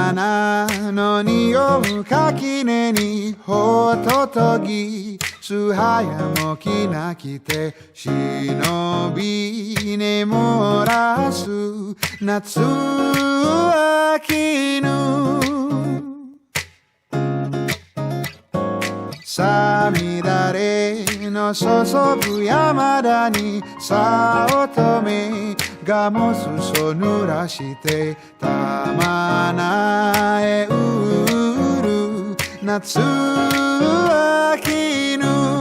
花の匂う垣根にホトトギ素早もきなきて忍び眠らす夏秋のさみだれの注ぐ山田にさ乙女がもすそ濡らしてたまなえうる夏秋の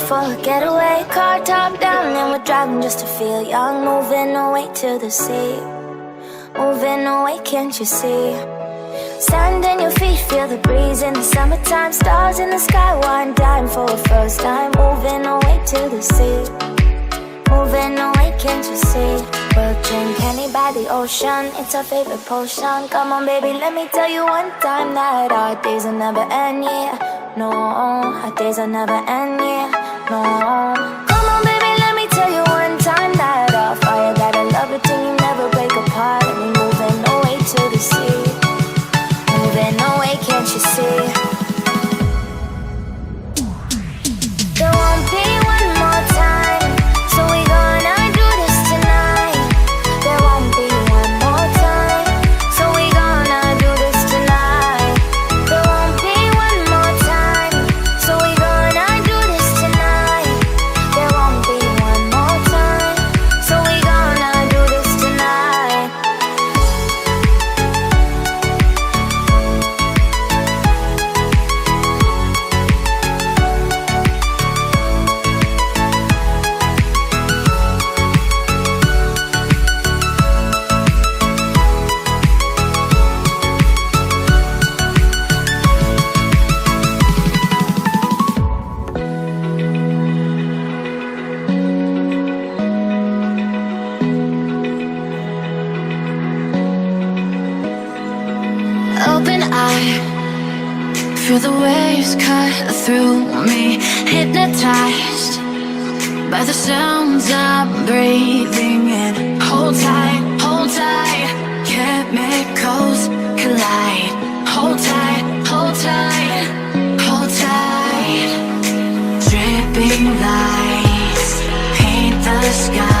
For a getaway, car top down and we're driving just to feel young. Moving away to the sea, moving away, can't you see? Stand on your feet, feel the breeze in the summertime. Stars in the sky, one dime for a first time. Moving away to the sea, moving away, can't you see? We'll drink honey by the ocean, it's our favorite potion. Come on baby, let me tell you one time that our days will never end, yeah. No, our days will never end, yeah. No. Come on baby, let me tell you one time that our fire got a love it till you never break apart. And we're moving away to the sea, moving away, can't you see? There won't be one more time, so we gonna do this tonight. There won't be one more time, so we gonna do this tonight. There won't be one more time, so we gonna do this tonight. There won't be one more time, so we gonna do this tonight. Open eye, feel the waves cut through me. Hypnotized by the sounds I'm breathing in. Hold tight, chemicals collide. Hold tight, hold tight, hold tight. Dripping lights paint the sky.